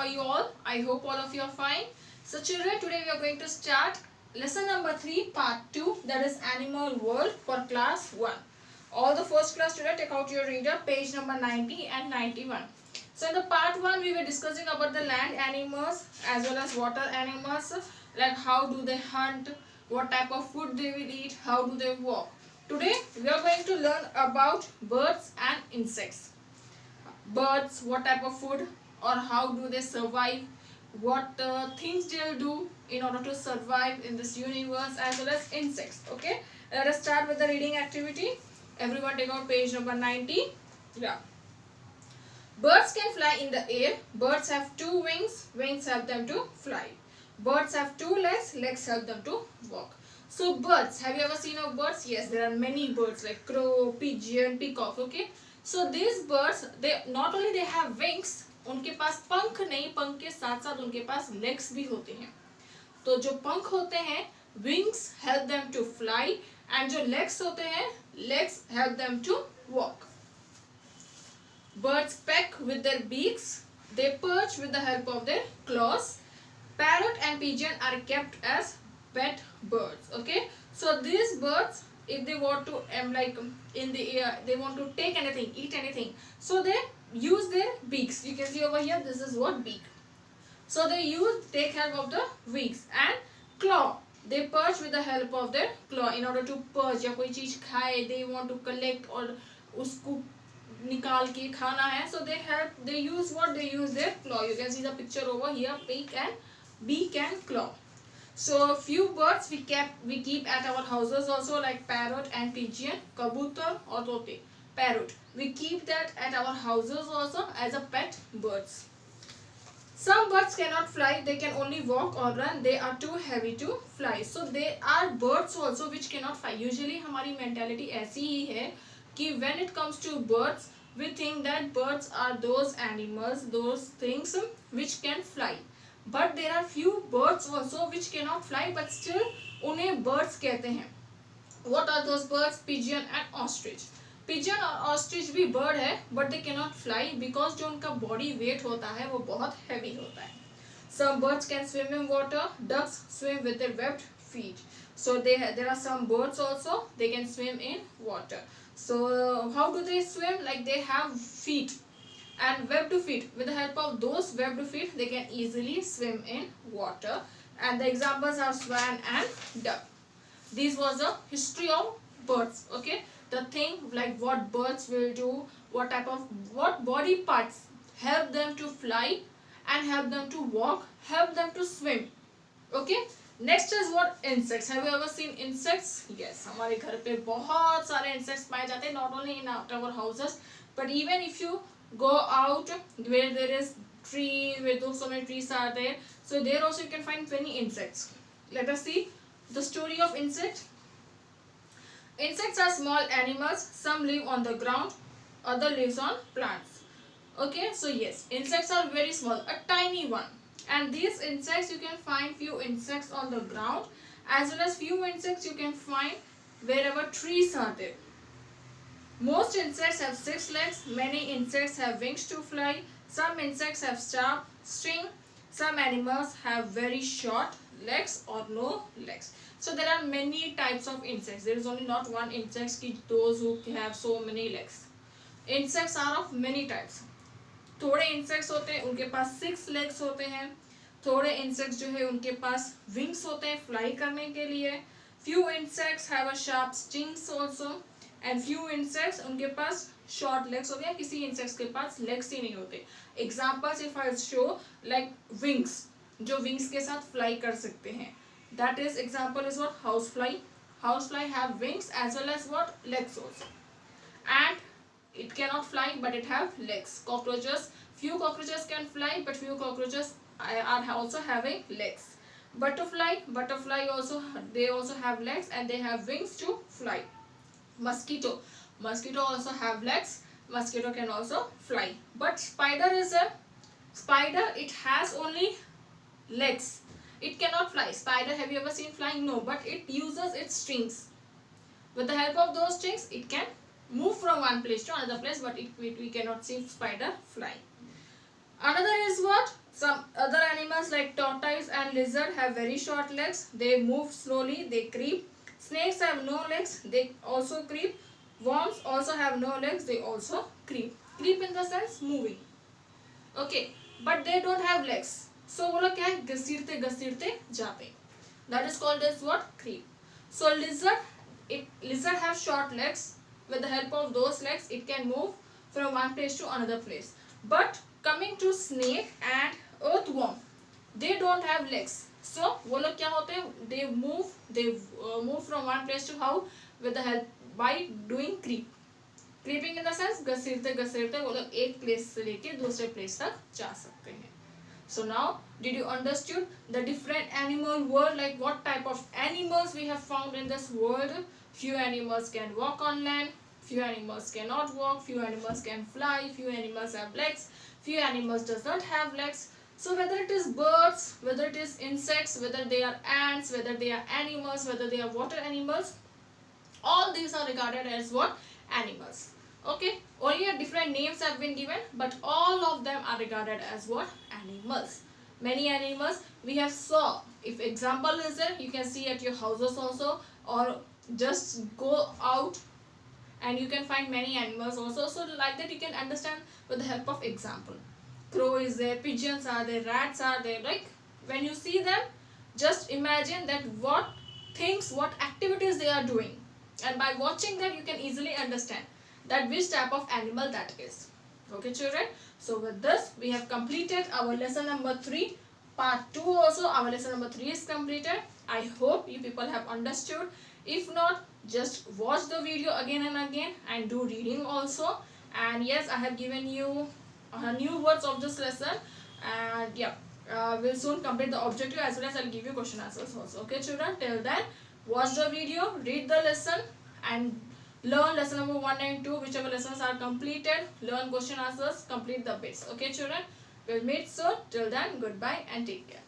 are you all? I hope all of you are fine. So children, today we are going to start lesson number 3 part 2, that is animal world for class 1. All the first class students, take out your reader, page number 90 and 91. So in the part 1 we were discussing about the land animals as well as water animals, like how do they hunt, what type of food they will eat, how do they walk. Today we are going to learn about birds and insects. Birds, what type of food or how do they survive, what things they'll do in order to survive in this universe, as well as insects. Okay, let us start with the reading activity. Everyone take out page number 90. Yeah. Birds can fly in the air. Birds have 2 wings. Wings help them to fly. Birds have 2 legs. Legs help them to walk. So birds, have you ever seen of birds? Yes, there are many birds like crow, pigeon, peacock. Okay, so these birds, they not only they have wings, उनके पास पंख नहीं, पंख के साथ साथ उनके पास legs भी होते हैं. तो जो पंख होते हैं, wings help them to fly, and जो legs होते हैं, legs help them to walk. Birds peck with their beaks. They perch with the help of their claws. Parrot and pigeon are kept as pet birds. Okay, so these birds, if they want to in the air, they want to take anything, eat anything, so they use their beaks. You can see over here, this is what beak. So they take help of the beaks. And claw, they perch with the help of their claw in order to perch. या कोई चीज खाए, they want to collect और उसको निकाल के खाना है, so they use what, they use their claw. You can see the picture over here, beak and claw. So few birds we keep at our houses also, like parrot and pigeon, kabutar or tote. Parrot, we keep that at our houses also as a pet birds. Some birds cannot fly, they can only walk or run, they are too heavy to fly. So there are birds also which cannot fly. Usually हमारी mentality ऐसी ही है कि when it comes to birds, we think that birds are those animals, those things which can fly. But there are few birds also which cannot fly, but still उन्हें birds कहते हैं. What are those birds? Pigeon and ostrich. Pigeon और ostrich भी bird है, but they cannot fly because जो उनका body weight होता है वो बहुत heavy होता है. Some birds can swim in water. Ducks swim with their webbed feet. So there are some birds also, they can swim in water. So how do they swim? Like they have feet and webbed feet. With the help of those webbed feet, they can easily swim in water. And the examples are swan and duck. This was a history of birds. Okay, the thing like what birds will do, what body parts help them to fly and help them to walk, help them to swim. Okay, next is what, insects. Have you ever seen insects? Yes, हमारे घर पे बहुत सारे insects पाए जाते हैं, not only in our houses, but even if you go out where there is tree, where so many trees are there, so there also you can find many insects. Let us see the story of insect. Insects are small animals. Some live on the ground, other lives on plants. Okay, so yes, insects are very small, a tiny one. And these insects, you can find few insects on the ground as well as few insects you can find wherever trees are there. Most insects have 6 legs. Many insects have wings to fly. Some insects have sharp sting. Some animals have very short legs or no legs. So there are many types of insects. There is only not one insect, those who have so many legs. Insects are of many types. थोड़े insects होते हैं उनके पास 6 legs होते हैं. थोड़े insects जो है उनके पास विंग्स होते हैं फ्लाई करने के लिए. Few insects have a sharp stings also, and few insects उनके पास शॉर्ट लेग्स होते हैं. किसी इंसेक्ट्स के पास लेग्स ही नहीं होते. Examples if I show, like wings, जो विंग्स के साथ फ्लाई कर सकते हैं, that is example is what, house fly. House fly have wings as well as what, legs also. And it cannot fly but it have legs. Cockroaches, few cockroaches can fly but few cockroaches are also having legs. Butterfly also, they also have legs and they have wings to fly. Mosquito also have legs. Mosquito can also fly. But spider, it has only legs. It cannot fly. Spider, have you ever seen flying? No, but it uses its strings. With the help of those strings, it can move from one place to another place, but we cannot see spider fly. Another is what, some lizard have very short legs. They move slowly. They creep. Snakes have no legs. They also creep. Worms also have no legs. They also creep. Creep in the sense moving. Okay, but they don't have legs. So वो लोग क्या है, घसीटते घसीटते जाते. That is called as what? Creep. So lizard have short legs. With the help of those legs, it can move from one place to another place. But coming to snake and earthworm, they don't have legs. So वो लोग क्या होते हैं? They move from one place to how? With the help by doing creep. Creeping in the sense घसीटते घसीटते वो लोग एक place से लेके दूसरे place तक जा सकते हैं. So now, did you understood the different animal world, like what type of animals we have found in this world? Few animals can walk on land, few animals cannot walk, few animals can fly, few animals have legs, few animals does not have legs. So whether it is birds, whether it is insects, whether they are ants, whether they are animals, whether they are water animals, all these are regarded as what? Animals. Okay, only different names have been given, but all of them are regarded as what? Animals. Many animals we have saw. If example is there, you can see at your houses also, or just go out and you can find many animals also. So like that you can understand with the help of example. Crow is there, pigeons are there, rats are there. Like when you see them, just imagine that what things, what activities they are doing, and by watching that you can easily understand that which type of animal that is. Okay children, so with this we have completed our lesson number 3. Part 2 also, our lesson number 3 is completed. I hope you people have understood. If not, just watch the video again and again and do reading also. And yes, I have given you new words of this lesson, and yeah, we'll soon complete the objective as well as I'll give you question answers also. Okay children, till then watch the video, read the lesson, and learn lesson number 1 and 2, whichever lessons are completed. Learn question answers, complete the bits. Okay children, we'll meet soon. Till then, goodbye and take care.